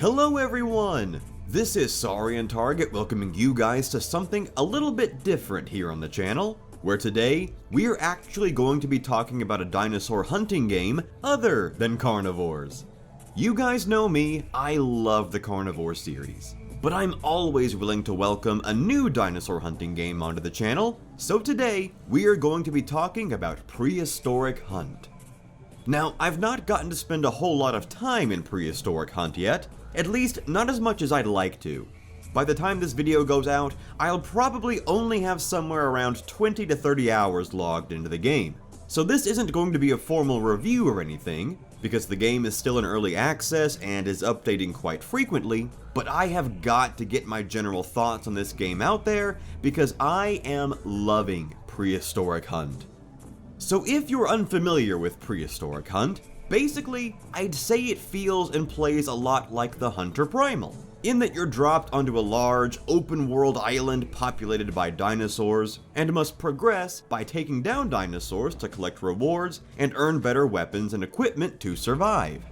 Hello everyone! This is Sorry and Target welcoming you guys to something a little bit different here on the channel, where today we are actually going to be talking about a dinosaur hunting game other than carnivores. You guys know me, I love the carnivore series, but I'm always willing to welcome a new dinosaur hunting game onto the channel, so today we are going to be talking about Prehistoric Hunt. Now, I've not gotten to spend a whole lot of time in Prehistoric Hunt yet, at least not as much as I'd like to. By the time this video goes out, I'll probably only have somewhere around 20 to 30 hours logged into the game. So this isn't going to be a formal review or anything, because the game is still in early access and is updating quite frequently, but I have got to get my general thoughts on this game out there because I am loving Prehistoric Hunt. So if you're unfamiliar with Prehistoric Hunt, basically, I'd say it feels and plays a lot like the Hunter Primal, in that you're dropped onto a large, open-world island populated by dinosaurs, and must progress by taking down dinosaurs to collect rewards and earn better weapons and equipment to survive.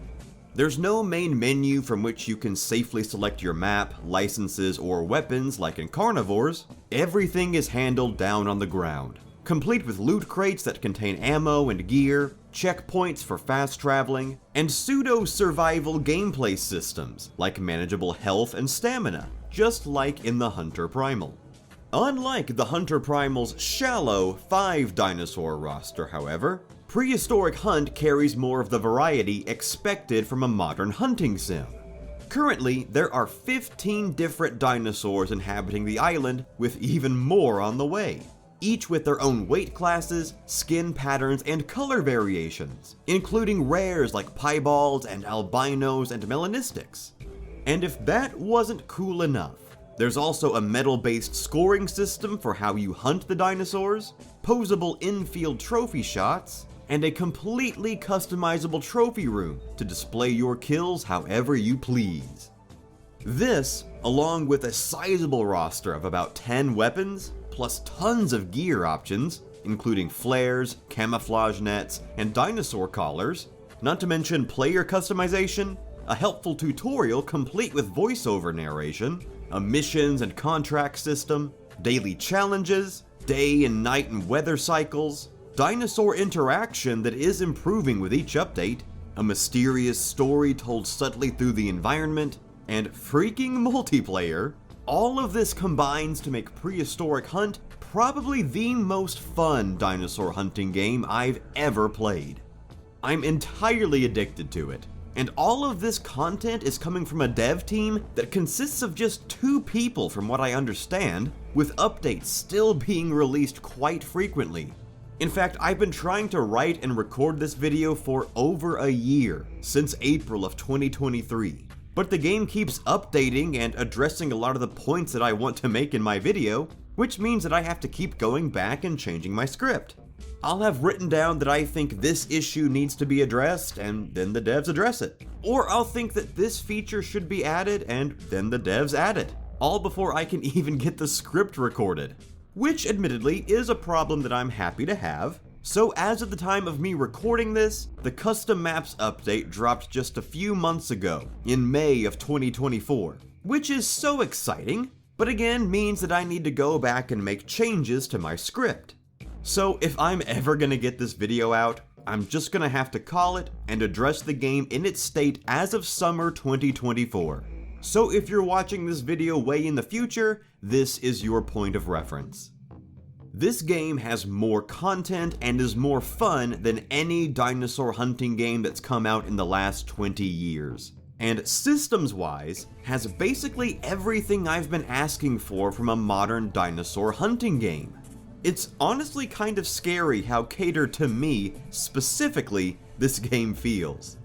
There's no main menu from which you can safely select your map, licenses, or weapons like in carnivores. Everything is handled down on the ground, complete with loot crates that contain ammo and gear, checkpoints for fast traveling, and pseudo-survival gameplay systems like manageable health and stamina, just like in the Hunter Primal. Unlike the Hunter Primal's shallow 5-dinosaur roster, however, Prehistoric Hunt carries more of the variety expected from a modern hunting sim. Currently, there are 15 different dinosaurs inhabiting the island, with even more on the way, each with their own weight classes, skin patterns, and color variations, including rares like piebalds and albinos and melanistics. And if that wasn't cool enough, there's also a medal-based scoring system for how you hunt the dinosaurs, posable infield trophy shots, and a completely customizable trophy room to display your kills however you please. This, along with a sizable roster of about 10 weapons, plus tons of gear options, including flares, camouflage nets, and dinosaur collars, not to mention player customization, a helpful tutorial complete with voiceover narration, a missions and contract system, daily challenges, day and night and weather cycles, dinosaur interaction that is improving with each update, a mysterious story told subtly through the environment, and freaking multiplayer. All of this combines to make Prehistoric Hunt probably the most fun dinosaur hunting game I've ever played. I'm entirely addicted to it, and all of this content is coming from a dev team that consists of just 2 people from what I understand, with updates still being released quite frequently. In fact, I've been trying to write and record this video for over a year, since April of 2023. But the game keeps updating and addressing a lot of the points that I want to make in my video, which means that I have to keep going back and changing my script. I'll have written down that I think this issue needs to be addressed, and then the devs address it. Or I'll think that this feature should be added, and then the devs add it, all before I can even get the script recorded. Which admittedly is a problem that I'm happy to have. So as of the time of me recording this, the custom maps update dropped just a few months ago, in May of 2024, which is so exciting, but again means that I need to go back and make changes to my script. So if I'm ever gonna get this video out, I'm just gonna have to call it and address the game in its state as of summer 2024. So if you're watching this video way in the future, this is your point of reference. This game has more content and is more fun than any dinosaur hunting game that's come out in the last 20 years. And systems-wise, has basically everything I've been asking for from a modern dinosaur hunting game. It's honestly kind of scary how catered to me, specifically, this game feels.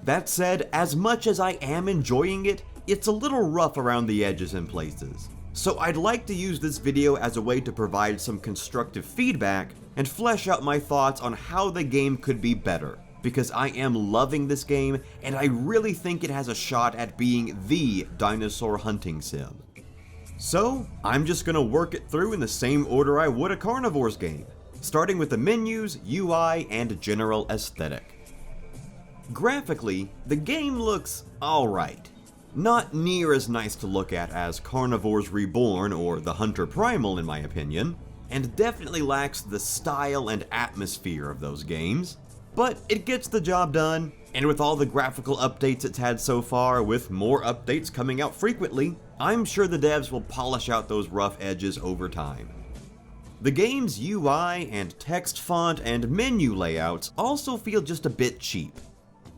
That said, as much as I am enjoying it, it's a little rough around the edges in places. So I'd like to use this video as a way to provide some constructive feedback and flesh out my thoughts on how the game could be better, because I am loving this game and I really think it has a shot at being the dinosaur hunting sim. So I'm just gonna work it through in the same order I would a carnivores game, starting with the menus, UI, and general aesthetic. Graphically, the game looks alright. Not near as nice to look at as Carnivores Reborn or The Hunter Primal in my opinion, and definitely lacks the style and atmosphere of those games. But it gets the job done, and with all the graphical updates it's had so far, with more updates coming out frequently, I'm sure the devs will polish out those rough edges over time. The game's UI and text font and menu layouts also feel just a bit cheap.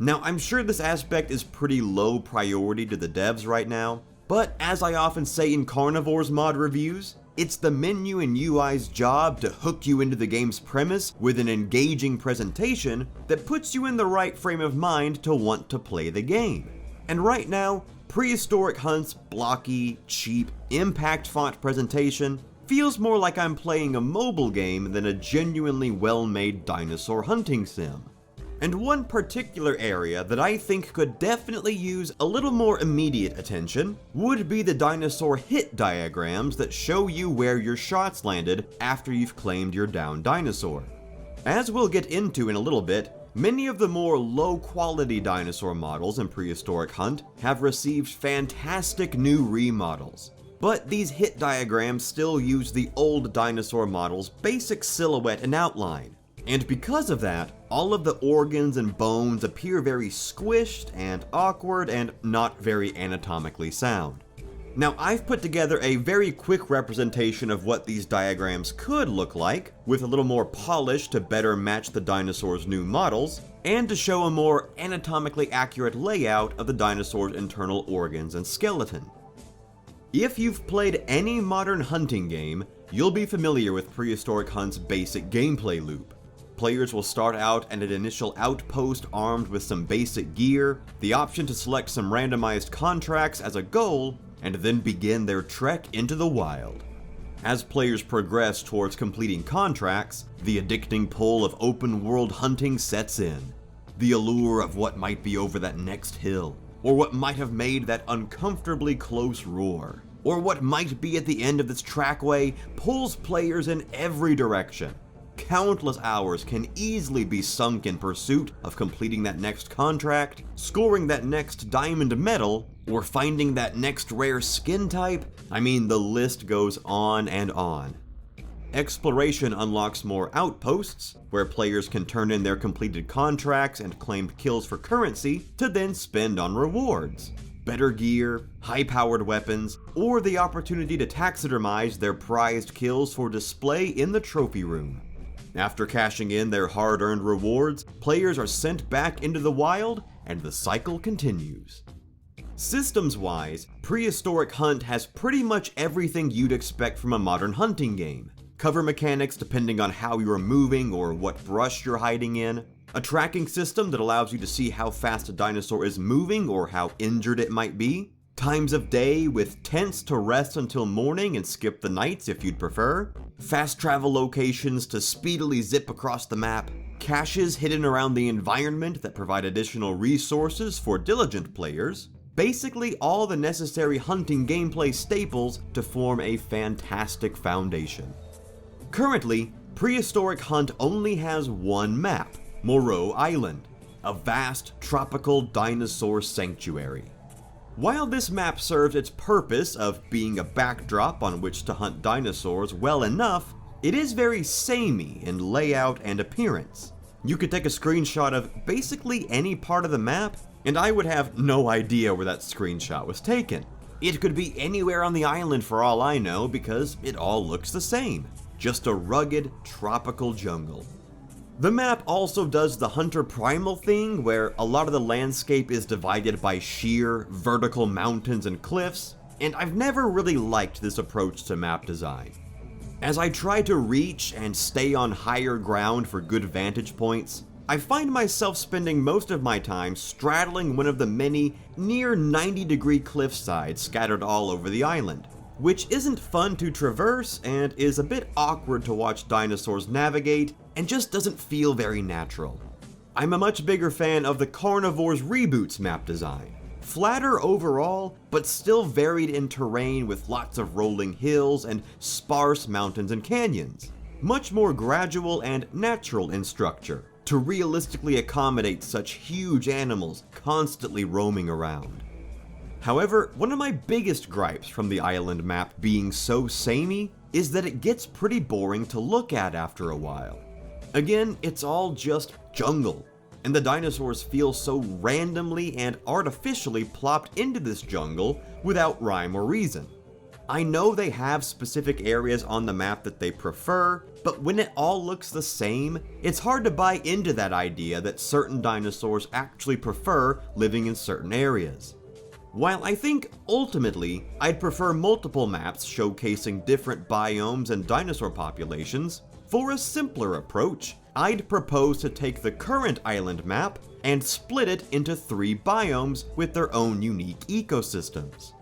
Now, I'm sure this aspect is pretty low priority to the devs right now, but as I often say in Carnivores mod reviews, it's the menu and UI's job to hook you into the game's premise with an engaging presentation that puts you in the right frame of mind to want to play the game. And right now, Prehistoric Hunt's blocky, cheap, impact font presentation feels more like I'm playing a mobile game than a genuinely well-made dinosaur hunting sim. And one particular area that I think could definitely use a little more immediate attention would be the dinosaur hit diagrams that show you where your shots landed after you've claimed your downed dinosaur. As we'll get into in a little bit, many of the more low-quality dinosaur models in Prehistoric Hunt have received fantastic new remodels. But these hit diagrams still use the old dinosaur model's basic silhouette and outline. And because of that, all of the organs and bones appear very squished and awkward and not very anatomically sound. Now, I've put together a very quick representation of what these diagrams could look like, with a little more polish to better match the dinosaur's new models, and to show a more anatomically accurate layout of the dinosaur's internal organs and skeleton. If you've played any modern hunting game, you'll be familiar with Prehistoric Hunt's basic gameplay loop. Players will start out at an initial outpost armed with some basic gear, the option to select some randomized contracts as a goal, and then begin their trek into the wild. As players progress towards completing contracts, the addicting pull of open-world hunting sets in. The allure of what might be over that next hill, or what might have made that uncomfortably close roar, or what might be at the end of this trackway pulls players in every direction. Countless hours can easily be sunk in pursuit of completing that next contract, scoring that next diamond medal, or finding that next rare skin type. I mean, the list goes on and on. Exploration unlocks more outposts, where players can turn in their completed contracts and claimed kills for currency to then spend on rewards. Better gear, high-powered weapons, or the opportunity to taxidermize their prized kills for display in the trophy room. After cashing in their hard-earned rewards, players are sent back into the wild, and the cycle continues. Systems-wise, Prehistoric Hunt has pretty much everything you'd expect from a modern hunting game. Cover mechanics depending on how you're moving or what brush you're hiding in, a tracking system that allows you to see how fast a dinosaur is moving or how injured it might be, times of day with tents to rest until morning and skip the nights if you'd prefer, fast travel locations to speedily zip across the map, caches hidden around the environment that provide additional resources for diligent players, basically all the necessary hunting gameplay staples to form a fantastic foundation. Currently, Prehistoric Hunt only has one map, Moreau Island, a vast tropical dinosaur sanctuary. While this map serves its purpose of being a backdrop on which to hunt dinosaurs well enough, it is very samey in layout and appearance. You could take a screenshot of basically any part of the map, and I would have no idea where that screenshot was taken. It could be anywhere on the island for all I know because it all looks the same. Just a rugged, tropical jungle. The map also does the Hunter Primal thing, where a lot of the landscape is divided by sheer, vertical mountains and cliffs, and I've never really liked this approach to map design. As I try to reach and stay on higher ground for good vantage points, I find myself spending most of my time straddling one of the many near 90-degree cliff sides scattered all over the island, which isn't fun to traverse and is a bit awkward to watch dinosaurs navigate and just doesn't feel very natural. I'm a much bigger fan of the Carnivores Reboot's map design. Flatter overall, but still varied in terrain with lots of rolling hills and sparse mountains and canyons. Much more gradual and natural in structure, to realistically accommodate such huge animals constantly roaming around. However, one of my biggest gripes from the island map being so samey is that it gets pretty boring to look at after a while. Again, it's all just jungle, and the dinosaurs feel so randomly and artificially plopped into this jungle without rhyme or reason. I know they have specific areas on the map that they prefer, but when it all looks the same, it's hard to buy into that idea that certain dinosaurs actually prefer living in certain areas. While I think ultimately I'd prefer multiple maps showcasing different biomes and dinosaur populations, for a simpler approach, I'd propose to take the current island map and split it into 3 biomes with their own unique ecosystems.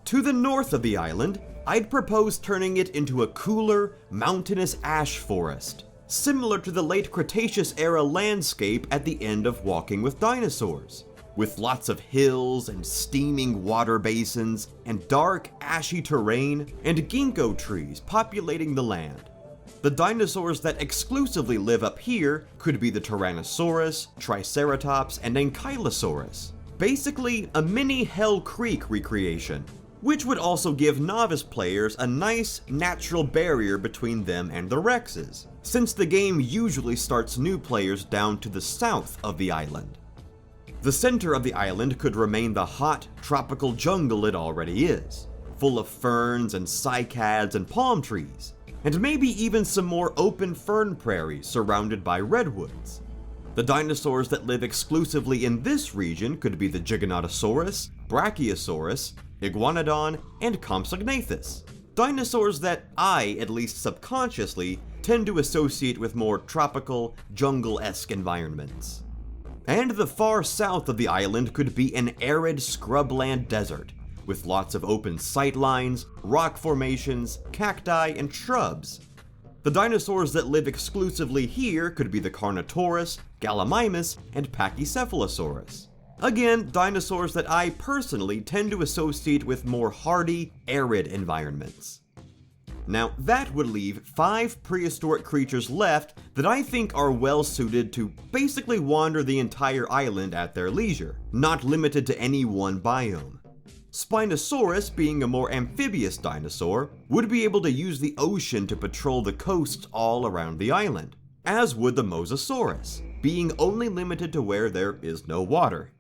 To the north of the island, I'd propose turning it into a cooler, mountainous ash forest, similar to the late Cretaceous era landscape at the end of Walking with Dinosaurs, with lots of hills and steaming water basins and dark, ashy terrain and ginkgo trees populating the land. The dinosaurs that exclusively live up here could be the Tyrannosaurus, Triceratops, and Ankylosaurus. Basically, a mini Hell Creek recreation, which would also give novice players a nice, natural barrier between them and the Rexes, since the game usually starts new players down to the south of the island. The center of the island could remain the hot, tropical jungle it already is, full of ferns and cycads and palm trees, and maybe even some more open fern prairies surrounded by redwoods. The dinosaurs that live exclusively in this region could be the Giganotosaurus, Brachiosaurus, Iguanodon, and Compsognathus. Dinosaurs that I, at least subconsciously, tend to associate with more tropical, jungle-esque environments. And the far south of the island could be an arid scrubland desert, with lots of open sightlines, rock formations, cacti, and shrubs. The dinosaurs that live exclusively here could be the Carnotaurus, Gallimimus, and Pachycephalosaurus. Again, dinosaurs that I personally tend to associate with more hardy, arid environments. Now, that would leave 5 prehistoric creatures left that I think are well suited to basically wander the entire island at their leisure, not limited to any one biome. Spinosaurus, being a more amphibious dinosaur, would be able to use the ocean to patrol the coasts all around the island, as would the Mosasaurus, being only limited to where there is no water.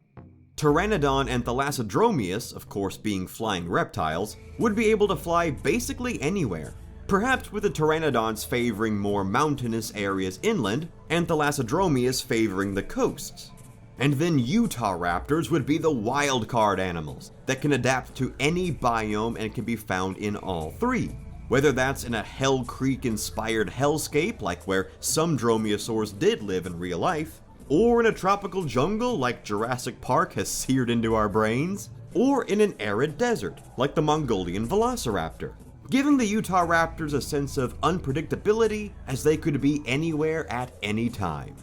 Pteranodon and Thalassodromeus, of course being flying reptiles, would be able to fly basically anywhere, perhaps with the Pteranodons favoring more mountainous areas inland, and Thalassodromeus favoring the coasts. And then Utahraptors would be the wild card animals that can adapt to any biome and can be found in all 3. Whether that's in a Hell Creek-inspired hellscape like where some dromaeosaurs did live in real life, or in a tropical jungle like Jurassic Park has seared into our brains, or in an arid desert like the Mongolian Velociraptor, giving the Utahraptors a sense of unpredictability as they could be anywhere at any time.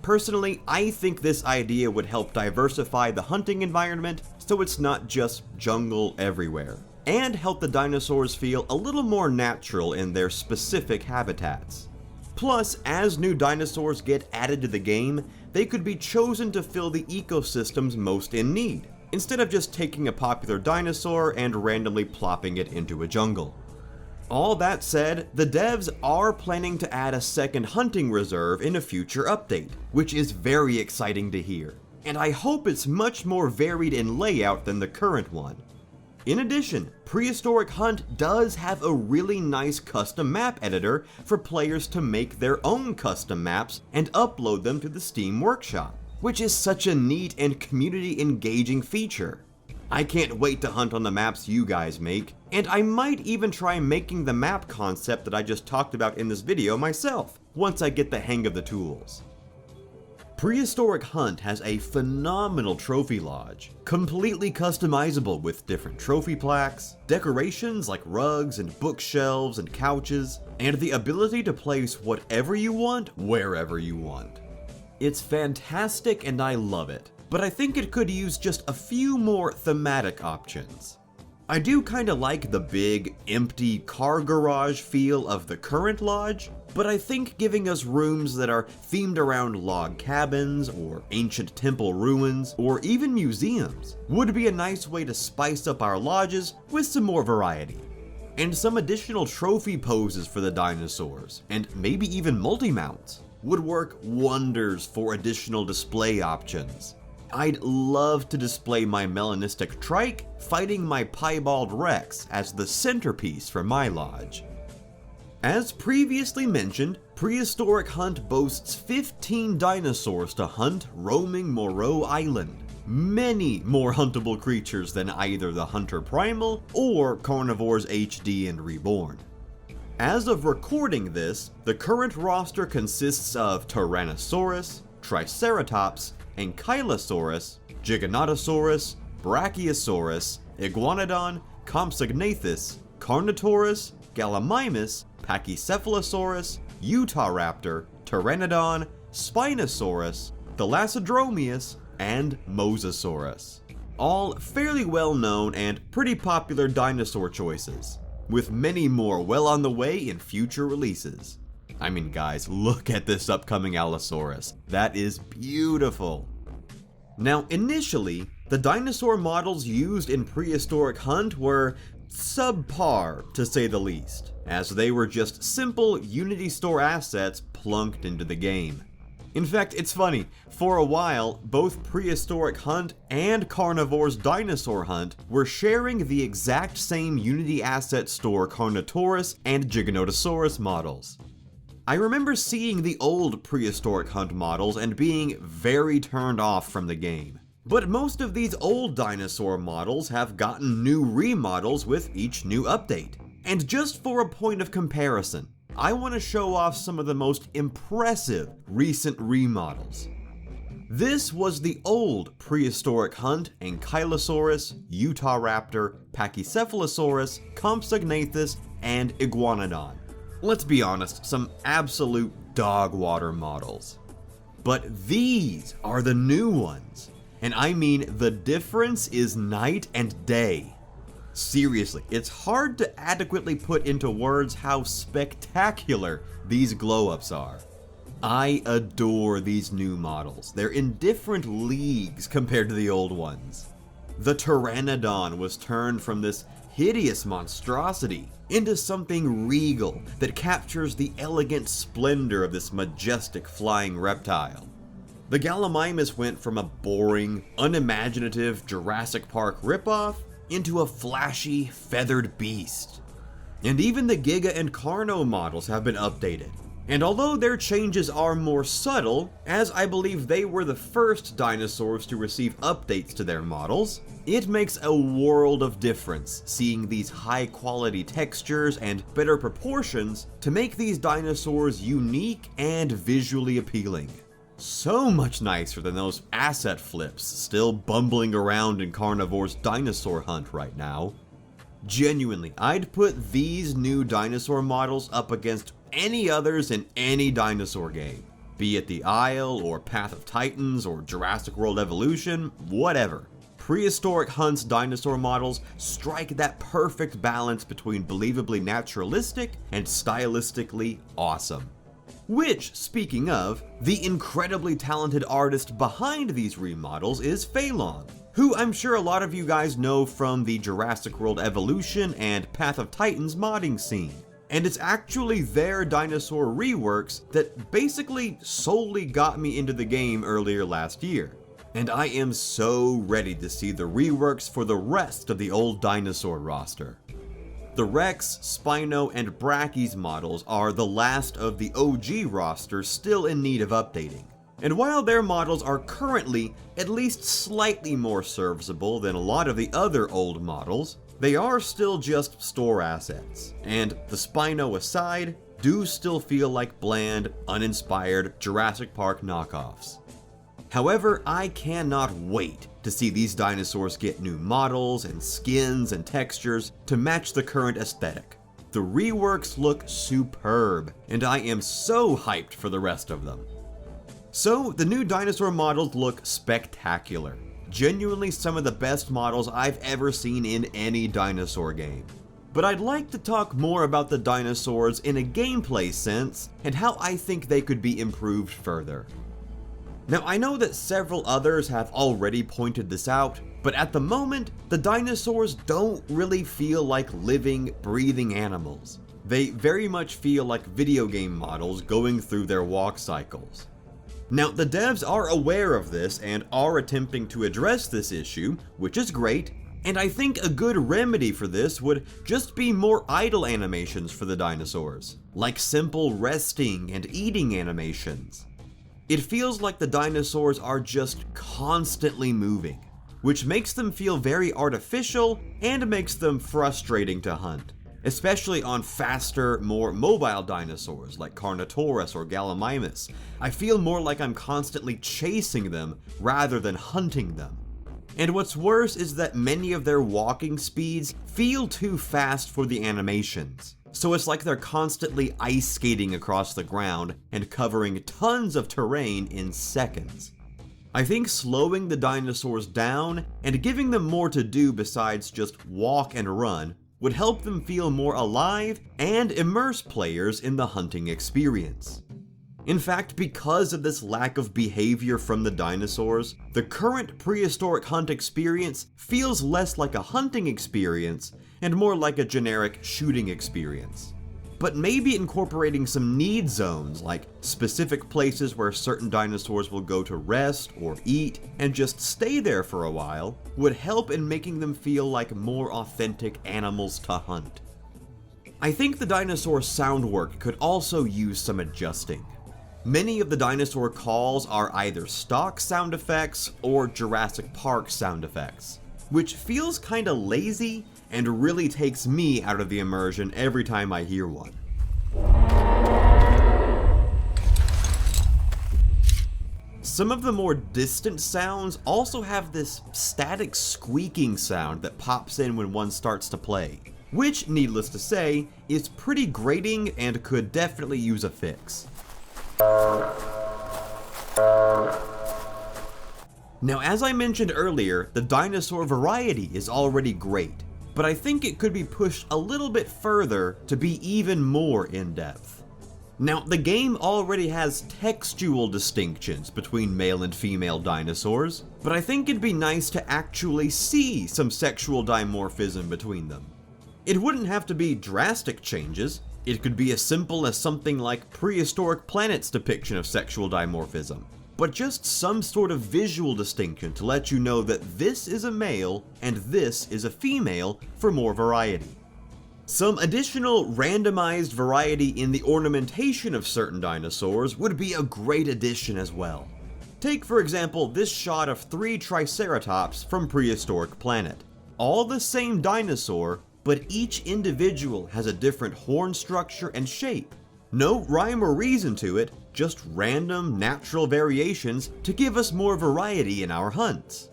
Personally, I think this idea would help diversify the hunting environment so it's not just jungle everywhere, and help the dinosaurs feel a little more natural in their specific habitats. Plus, as new dinosaurs get added to the game, they could be chosen to fill the ecosystems most in need, instead of just taking a popular dinosaur and randomly plopping it into a jungle. All that said, the devs are planning to add a second hunting reserve in a future update, which is very exciting to hear, and I hope it's much more varied in layout than the current one. In addition, Prehistoric Hunt does have a really nice custom map editor for players to make their own custom maps and upload them to the Steam Workshop, which is such a neat and community engaging feature. I can't wait to hunt on the maps you guys make, and I might even try making the map concept that I just talked about in this video myself, once I get the hang of the tools. Prehistoric Hunt has a phenomenal trophy lodge, completely customizable with different trophy plaques, decorations like rugs and bookshelves and couches, and the ability to place whatever you want, wherever you want. It's fantastic and I love it, but I think it could use just a few more thematic options. I do kinda like the big, empty car garage feel of the current lodge, but I think giving us rooms that are themed around log cabins, or ancient temple ruins, or even museums would be a nice way to spice up our lodges with some more variety. And some additional trophy poses for the dinosaurs, and maybe even multi-mounts, would work wonders for additional display options. I'd love to display my melanistic trike fighting my piebald rex as the centerpiece for my lodge. As previously mentioned, Prehistoric Hunt boasts 15 dinosaurs to hunt roaming Moreau Island. Many more huntable creatures than either the Hunter Primal or Carnivores HD and Reborn. As of recording this, the current roster consists of Tyrannosaurus, Triceratops, Ankylosaurus, Giganotosaurus, Brachiosaurus, Iguanodon, Compsognathus, Carnotaurus, Gallimimus, Pachycephalosaurus, Utahraptor, Pteranodon, Spinosaurus, Thalassodromius, and Mosasaurus. All fairly well known and pretty popular dinosaur choices, with many more well on the way in future releases. I mean guys, look at this upcoming Allosaurus. That is beautiful. Now initially, the dinosaur models used in Prehistoric Hunt were subpar to say the least, as they were just simple Unity Store assets plunked into the game. In fact, it's funny, for a while, both Prehistoric Hunt and Carnivores Dinosaur Hunt were sharing the exact same Unity Asset Store Carnotaurus and Giganotosaurus models. I remember seeing the old Prehistoric Hunt models and being very turned off from the game. But most of these old dinosaur models have gotten new remodels with each new update. And just for a point of comparison, I want to show off some of the most impressive recent remodels. This was the old Prehistoric Hunt Ankylosaurus, Utahraptor, Pachycephalosaurus, Compsognathus, and Iguanodon. Let's be honest, some absolute dog water models. But these are the new ones. And I mean, the difference is night and day. Seriously, it's hard to adequately put into words how spectacular these glow-ups are. I adore these new models. They're in different leagues compared to the old ones. The Pteranodon was turned from this hideous monstrosity into something regal that captures the elegant splendor of this majestic flying reptile. The Gallimimus went from a boring, unimaginative Jurassic Park ripoff into a flashy, feathered beast. And even the Giga and Carno models have been updated. And although their changes are more subtle, as I believe they were the first dinosaurs to receive updates to their models, it makes a world of difference seeing these high quality textures and better proportions to make these dinosaurs unique and visually appealing. So much nicer than those asset flips still bumbling around in Carnivore's Dinosaur Hunt right now. Genuinely, I'd put these new dinosaur models up against any others in any dinosaur game. Be it the Isle, or Path of Titans, or Jurassic World Evolution, whatever. Prehistoric Hunt's dinosaur models strike that perfect balance between believably naturalistic and stylistically awesome. Which, speaking of, the incredibly talented artist behind these remodels is Phelan, who I'm sure a lot of you guys know from the Jurassic World Evolution and Path of Titans modding scene. And it's actually their dinosaur reworks that basically solely got me into the game earlier last year. And I am so ready to see the reworks for the rest of the old dinosaur roster. The Rex, Spino, and Brachys models are the last of the OG roster still in need of updating. And while their models are currently at least slightly more serviceable than a lot of the other old models, they are still just store assets. And the Spino aside, do still feel like bland, uninspired Jurassic Park knockoffs. However, I cannot wait to see these dinosaurs get new models and skins and textures to match the current aesthetic. The reworks look superb, and I am so hyped for the rest of them. So, the new dinosaur models look spectacular. Genuinely some of the best models I've ever seen in any dinosaur game. but I'd like to talk more about the dinosaurs in a gameplay sense and how I think they could be improved further. Now, I know that several others have already pointed this out, but at the moment, the dinosaurs don't really feel like living, breathing animals. They very much feel like video game models going through their walk cycles. Now, the devs are aware of this and are attempting to address this issue, which is great, and I think a good remedy for this would just be more idle animations for the dinosaurs, like simple resting and eating animations. It feels like the dinosaurs are just constantly moving, which makes them feel very artificial and makes them frustrating to hunt, especially on faster, more mobile dinosaurs like Carnotaurus or Gallimimus. I feel more like I'm constantly chasing them rather than hunting them. And what's worse is that many of their walking speeds feel too fast for the animations. So it's like they're constantly ice skating across the ground and covering tons of terrain in seconds. I think slowing the dinosaurs down and giving them more to do besides just walk and run would help them feel more alive and immerse players in the hunting experience. In fact, because of this lack of behavior from the dinosaurs, the current prehistoric hunt experience feels less like a hunting experience and more like a generic shooting experience. But maybe incorporating some need zones, like specific places where certain dinosaurs will go to rest or eat and just stay there for a while, would help in making them feel like more authentic animals to hunt. I think the dinosaur sound work could also use some adjusting. Many of the dinosaur calls are either stock sound effects or Jurassic Park sound effects, which feels kinda lazy and really takes me out of the immersion every time I hear one. Some of the more distant sounds also have this static squeaking sound that pops in when one starts to play, which, needless to say, is pretty grating and could definitely use a fix. Now, as I mentioned earlier, the Dinosaur Variety is already great, but I think it could be pushed a little bit further to be even more in-depth. Now, the game already has textual distinctions between male and female dinosaurs, but I think it'd be nice to actually see some sexual dimorphism between them. It wouldn't have to be drastic changes. It could be as simple as something like Prehistoric Planet's depiction of sexual dimorphism, but just some sort of visual distinction to let you know that this is a male and this is a female for more variety. Some additional randomized variety in the ornamentation of certain dinosaurs would be a great addition as well. Take, for example, this shot of 3 Triceratops from Prehistoric Planet. All the same dinosaur, but each individual has a different horn structure and shape. No rhyme or reason to it, just random, natural variations to give us more variety in our hunts.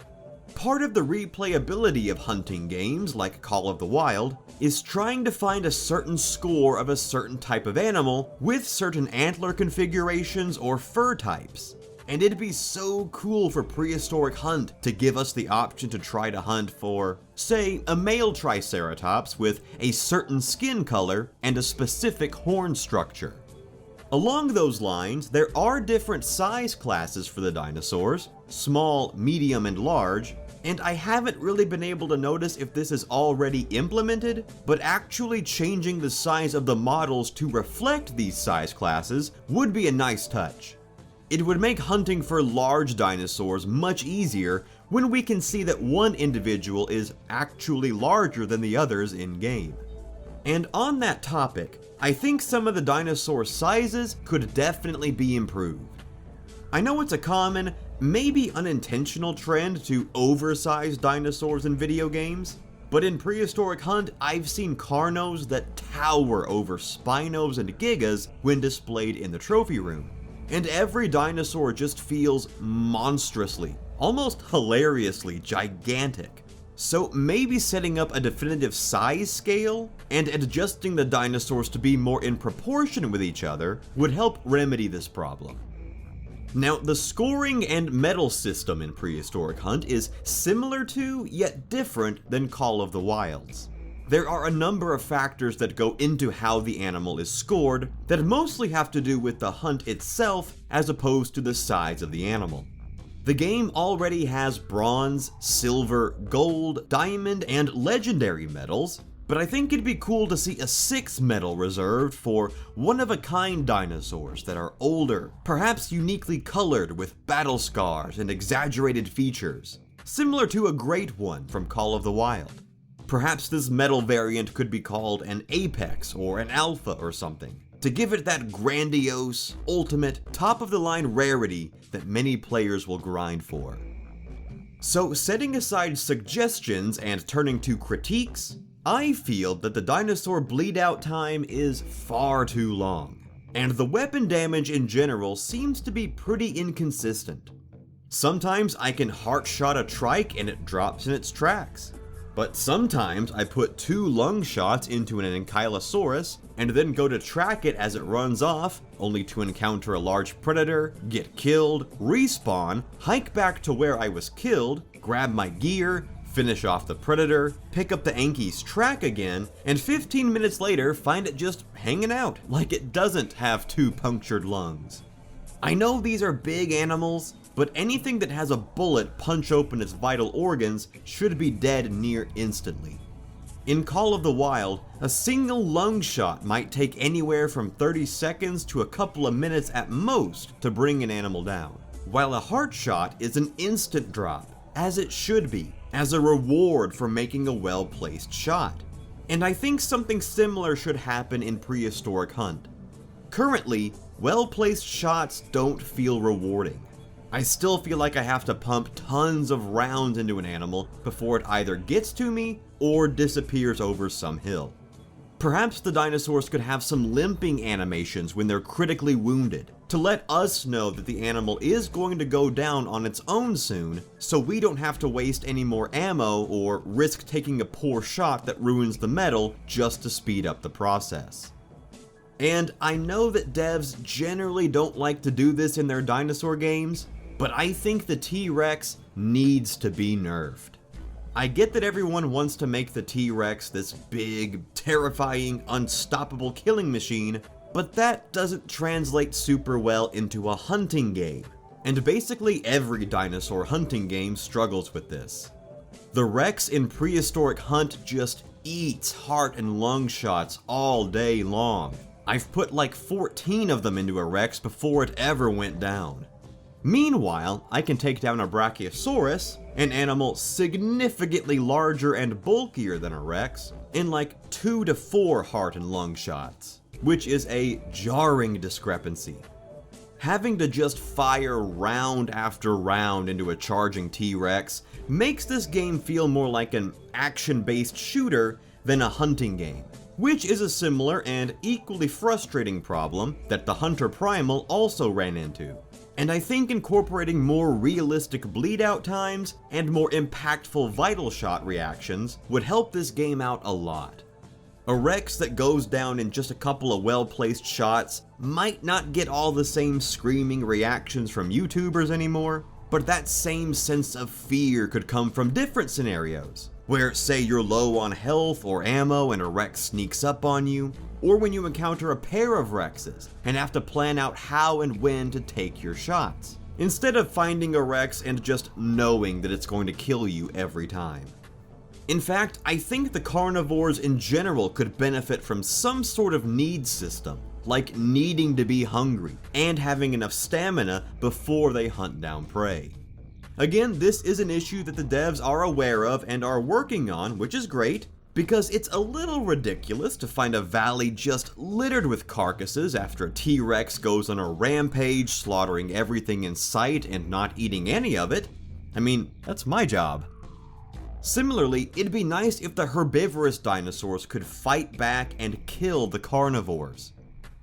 Part of the replayability of hunting games like Call of the Wild is trying to find a certain score of a certain type of animal with certain antler configurations or fur types. And it'd be so cool for Prehistoric Hunt to give us the option to try to hunt for, say, a male Triceratops with a certain skin color and a specific horn structure. Along those lines, there are different size classes for the dinosaurs, small, medium, and large, and I haven't really been able to notice if this is already implemented, but actually changing the size of the models to reflect these size classes would be a nice touch. It would make hunting for large dinosaurs much easier when we can see that one individual is actually larger than the others in-game. And on that topic, I think some of the dinosaur sizes could definitely be improved. I know it's a common, maybe unintentional trend to oversize dinosaurs in video games, but in Prehistoric Hunt, I've seen Carnos that tower over Spinos and Gigas when displayed in the trophy room. And every dinosaur just feels monstrously, almost hilariously gigantic. So maybe setting up a definitive size scale and adjusting the dinosaurs to be more in proportion with each other would help remedy this problem. Now, the scoring and medal system in Prehistoric Hunt is similar to, yet different than Call of the Wilds. There are a number of factors that go into how the animal is scored that mostly have to do with the hunt itself as opposed to the size of the animal. The game already has bronze, silver, gold, diamond, and legendary medals, but I think it'd be cool to see a 6th medal reserved for one-of-a-kind dinosaurs that are older, perhaps uniquely colored with battle scars and exaggerated features, similar to a great one from Call of the Wild. Perhaps this medal variant could be called an Apex or an Alpha or something, to give it that grandiose, ultimate, top-of-the-line rarity that many players will grind for. So setting aside suggestions and turning to critiques, I feel that the dinosaur bleed out time is far too long, and the weapon damage in general seems to be pretty inconsistent. Sometimes I can heart shot a trike and it drops in its tracks. But sometimes I put 2 lung shots into an Ankylosaurus and then go to track it as it runs off, only to encounter a large predator, get killed, respawn, hike back to where I was killed, grab my gear, finish off the predator, pick up the Anky's track again, and 15 minutes later find it just hanging out, like it doesn't have 2 punctured lungs. I know these are big animals, but anything that has a bullet punch open its vital organs should be dead near instantly. In Call of the Wild, a single lung shot might take anywhere from 30 seconds to a couple of minutes at most to bring an animal down, while a heart shot is an instant drop, as it should be, as a reward for making a well-placed shot. And I think something similar should happen in Prehistoric Hunt. Currently, well-placed shots don't feel rewarding. I still feel like I have to pump tons of rounds into an animal before it either gets to me or disappears over some hill. Perhaps the dinosaurs could have some limping animations when they're critically wounded, to let us know that the animal is going to go down on its own soon, so we don't have to waste any more ammo or risk taking a poor shot that ruins the medal just to speed up the process. And I know that devs generally don't like to do this in their dinosaur games, but I think the T-Rex needs to be nerfed. I get that everyone wants to make the T-Rex this big, terrifying, unstoppable killing machine, but that doesn't translate super well into a hunting game, and basically every dinosaur hunting game struggles with this. The Rex in Prehistoric Hunt just eats heart and lung shots all day long. I've put like 14 of them into a Rex before it ever went down. Meanwhile, I can take down a Brachiosaurus, an animal significantly larger and bulkier than a Rex, in like 2 to 4 heart and lung shots, which is a jarring discrepancy. Having to just fire round after round into a charging T-Rex makes this game feel more like an action-based shooter than a hunting game, which is a similar and equally frustrating problem that the Hunter Primal also ran into. And I think incorporating more realistic bleed-out times and more impactful vital shot reactions would help this game out a lot. A Rex that goes down in just a couple of well-placed shots might not get all the same screaming reactions from YouTubers anymore, but that same sense of fear could come from different scenarios, where say you're low on health or ammo and a Rex sneaks up on you, or when you encounter a pair of Rexes and have to plan out how and when to take your shots, instead of finding a Rex and just knowing that it's going to kill you every time. In fact, I think the carnivores in general could benefit from some sort of need system, like needing to be hungry and having enough stamina before they hunt down prey. Again, this is an issue that the devs are aware of and are working on, which is great, because it's a little ridiculous to find a valley just littered with carcasses after a T-Rex goes on a rampage, slaughtering everything in sight and not eating any of it. I mean, that's my job. Similarly, it'd be nice if the herbivorous dinosaurs could fight back and kill the carnivores.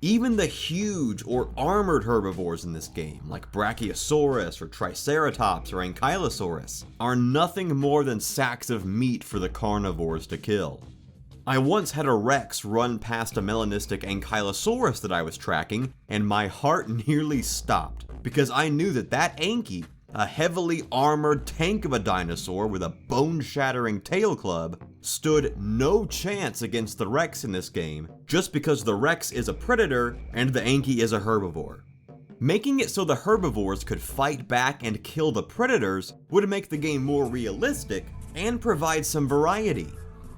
Even the huge or armored herbivores in this game, like Brachiosaurus or Triceratops or Ankylosaurus, are nothing more than sacks of meat for the carnivores to kill. I once had a Rex run past a melanistic Ankylosaurus that I was tracking, and my heart nearly stopped, because I knew that that Anky, a heavily armored tank of a dinosaur with a bone-shattering tail club, stood no chance against the Rex in this game just because the Rex is a predator and the Anki is a herbivore. Making it so the herbivores could fight back and kill the predators would make the game more realistic and provide some variety.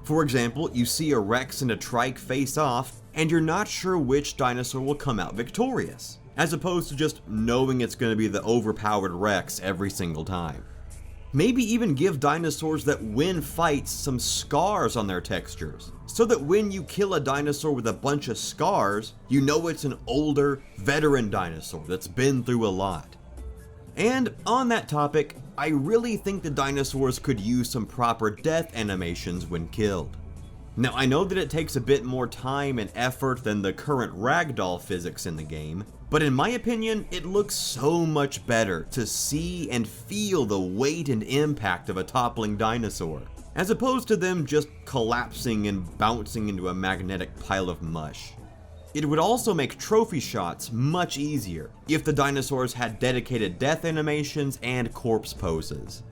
For example, you see a Rex and a Trike face off, and you're not sure which dinosaur will come out victorious, as opposed to just knowing it's going to be the overpowered Rex every single time. Maybe even give dinosaurs that win fights some scars on their textures, so that when you kill a dinosaur with a bunch of scars, you know it's an older, veteran dinosaur that's been through a lot. And on that topic, I really think the dinosaurs could use some proper death animations when killed. Now, I know that it takes a bit more time and effort than the current ragdoll physics in the game, but in my opinion, it looks so much better to see and feel the weight and impact of a toppling dinosaur, as opposed to them just collapsing and bouncing into a magnetic pile of mush. It would also make trophy shots much easier if the dinosaurs had dedicated death animations and corpse poses.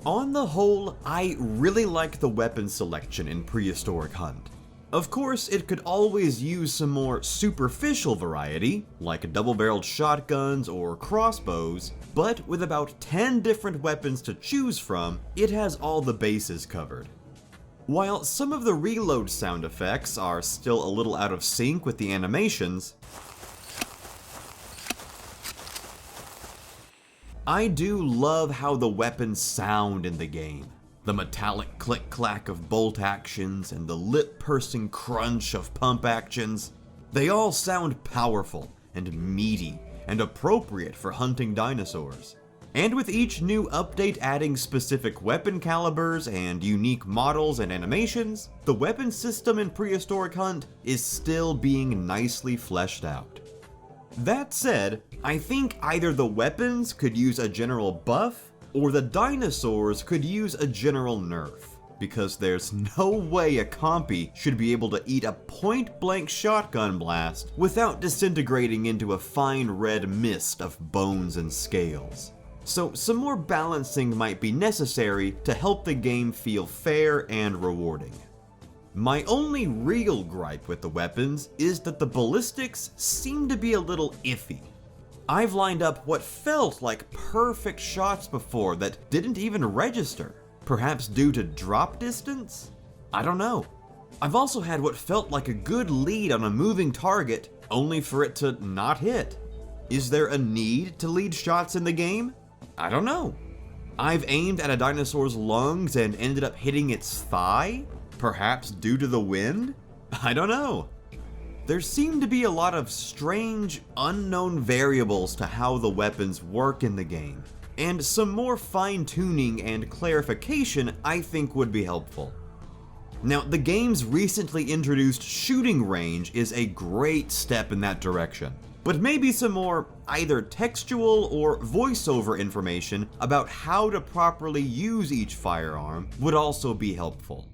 On the whole, I really like the weapon selection in Prehistoric Hunt. Of course, it could always use some more superficial variety, like double-barreled shotguns or crossbows, but with about 10 different weapons to choose from, it has all the bases covered. While some of the reload sound effects are still a little out of sync with the animations, I do love how the weapons sound in the game. The metallic click-clack of bolt actions and the lip-pursing crunch of pump actions. They all sound powerful and meaty and appropriate for hunting dinosaurs. And with each new update adding specific weapon calibers and unique models and animations, the weapon system in Prehistoric Hunt is still being nicely fleshed out. That said, I think either the weapons could use a general buff, or the dinosaurs could use a general nerf, because there's no way a compy should be able to eat a point-blank shotgun blast without disintegrating into a fine red mist of bones and scales. So some more balancing might be necessary to help the game feel fair and rewarding. My only real gripe with the weapons is that the ballistics seem to be a little iffy. I've lined up what felt like perfect shots before that didn't even register, perhaps due to drop distance? I don't know. I've also had what felt like a good lead on a moving target, only for it to not hit. Is there a need to lead shots in the game? I don't know. I've aimed at a dinosaur's lungs and ended up hitting its thigh? Perhaps due to the wind? I don't know. There seem to be a lot of strange, unknown variables to how the weapons work in the game, and some more fine-tuning and clarification I think would be helpful. Now, the game's recently introduced shooting range is a great step in that direction, but maybe some more either textual or voiceover information about how to properly use each firearm would also be helpful.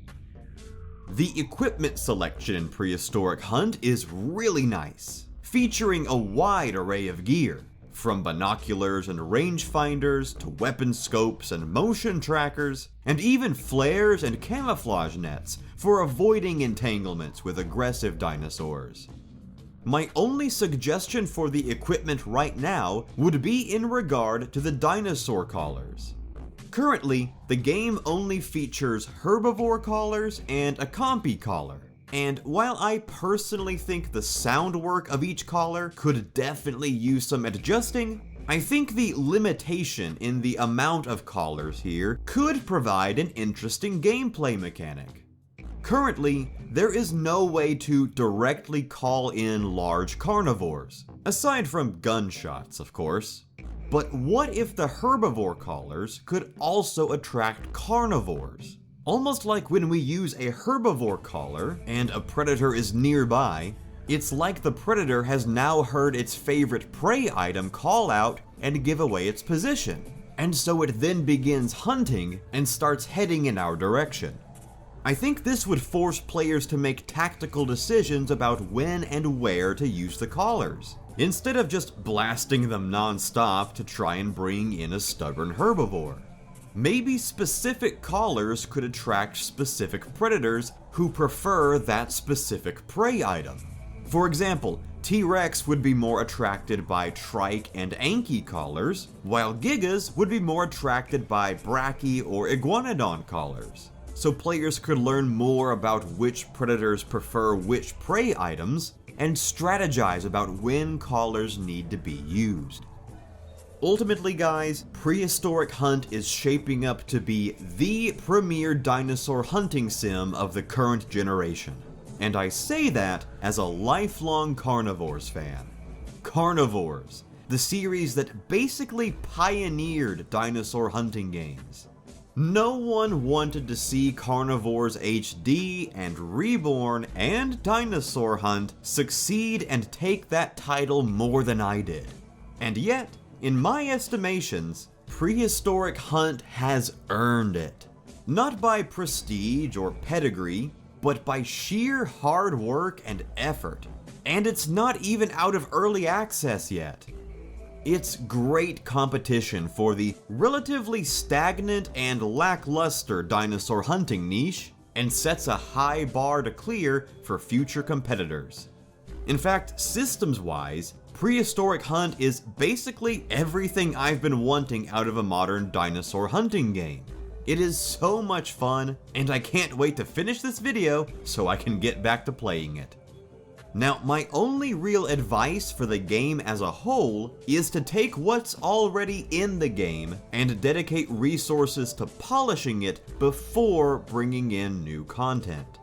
The equipment selection in Prehistoric Hunt is really nice, featuring a wide array of gear, from binoculars and rangefinders to weapon scopes and motion trackers, and even flares and camouflage nets for avoiding entanglements with aggressive dinosaurs. My only suggestion for the equipment right now would be in regard to the dinosaur collars. Currently, the game only features herbivore collars and a compy collar, and while I personally think the sound work of each collar could definitely use some adjusting, I think the limitation in the amount of collars here could provide an interesting gameplay mechanic. Currently, there is no way to directly call in large carnivores, aside from gunshots, of course. But what if the herbivore collars could also attract carnivores? Almost like when we use a herbivore collar and a predator is nearby, it's like the predator has now heard its favorite prey item call out and give away its position, and so it then begins hunting and starts heading in our direction. I think this would force players to make tactical decisions about when and where to use the collars, instead of just blasting them non-stop to try and bring in a stubborn herbivore. Maybe specific collars could attract specific predators who prefer that specific prey item. For example, T-Rex would be more attracted by trike and anky collars, while Gigas would be more attracted by brachy or iguanodon collars. So players could learn more about which predators prefer which prey items, and strategize about when collars need to be used. Ultimately guys, Prehistoric Hunt is shaping up to be the premier dinosaur hunting sim of the current generation. And I say that as a lifelong Carnivores fan. Carnivores, the series that basically pioneered dinosaur hunting games. No one wanted to see Carnivores HD and Reborn and Dinosaur Hunt succeed and take that title more than I did. And yet, in my estimations, Prehistoric Hunt has earned it. Not by prestige or pedigree, but by sheer hard work and effort. And it's not even out of early access yet. It's great competition for the relatively stagnant and lackluster dinosaur hunting niche, and sets a high bar to clear for future competitors. In fact, systems-wise, Prehistoric Hunt is basically everything I've been wanting out of a modern dinosaur hunting game. It is so much fun, and I can't wait to finish this video so I can get back to playing it. Now, my only real advice for the game as a whole is to take what's already in the game and dedicate resources to polishing it before bringing in new content.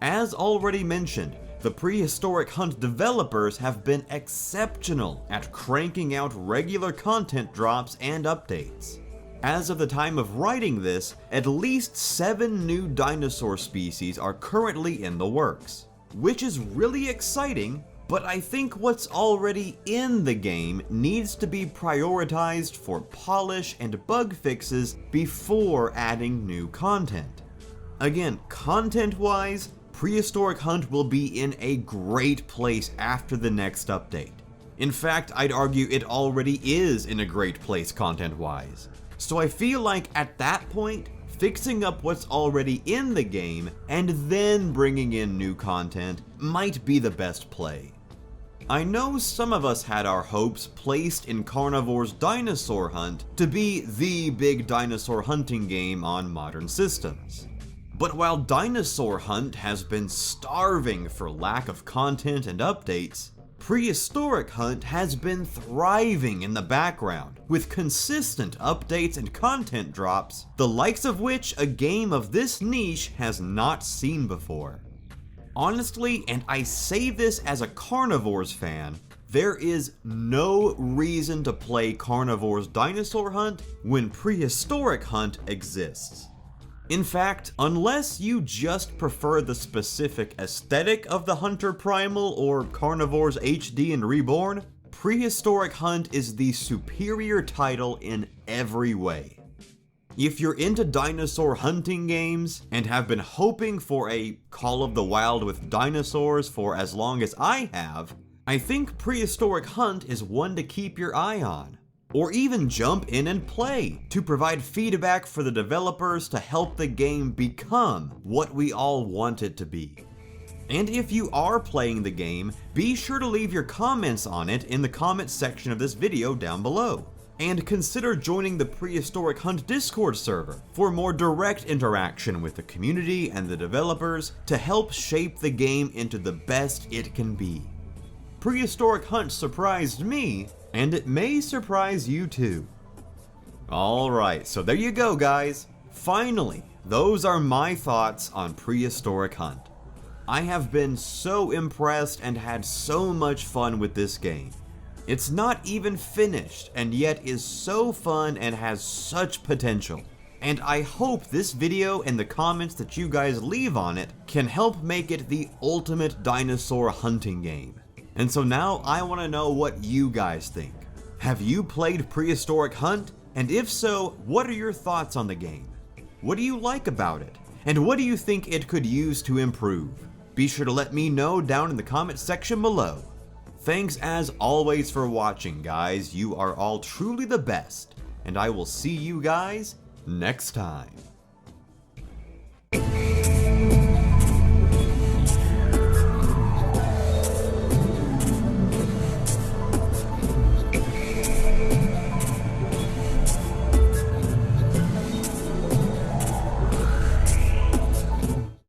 As already mentioned, the Prehistoric Hunt developers have been exceptional at cranking out regular content drops and updates. As of the time of writing this, at least 7 new dinosaur species are currently in the works. Which is really exciting, but I think what's already in the game needs to be prioritized for polish and bug fixes before adding new content. Again, content-wise, Prehistoric Hunt will be in a great place after the next update. In fact, I'd argue it already is in a great place content-wise. So I feel like at that point, fixing up what's already in the game and then bringing in new content might be the best play. I know some of us had our hopes placed in Carnivore's Dinosaur Hunt to be the big dinosaur hunting game on modern systems. But while Dinosaur Hunt has been starving for lack of content and updates, Prehistoric Hunt has been thriving in the background, with consistent updates and content drops, the likes of which a game of this niche has not seen before. Honestly, and I say this as a Carnivores fan, there is no reason to play Carnivore's Dinosaur Hunt when Prehistoric Hunt exists. In fact, unless you just prefer the specific aesthetic of the Hunter Primal or Carnivores HD and Reborn, Prehistoric Hunt is the superior title in every way. If you're into dinosaur hunting games and have been hoping for a Call of the Wild with dinosaurs for as long as I have, I think Prehistoric Hunt is one to keep your eye on. Or even jump in and play to provide feedback for the developers to help the game become what we all want it to be. And if you are playing the game, be sure to leave your comments on it in the comments section of this video down below. And consider joining the Prehistoric Hunt Discord server for more direct interaction with the community and the developers to help shape the game into the best it can be. Prehistoric Hunt surprised me, and it may surprise you too. Alright, so there you go guys. Finally, those are my thoughts on Prehistoric Hunt. I have been so impressed and had so much fun with this game. It's not even finished, and yet is so fun and has such potential. And I hope this video and the comments that you guys leave on it can help make it the ultimate dinosaur hunting game. And so now I want to know what you guys think. Have you played Prehistoric Hunt? And if so, what are your thoughts on the game? What do you like about it? And what do you think it could use to improve? Be sure to let me know down in the comment section below. Thanks as always for watching, guys. You are all truly the best. And I will see you guys next time.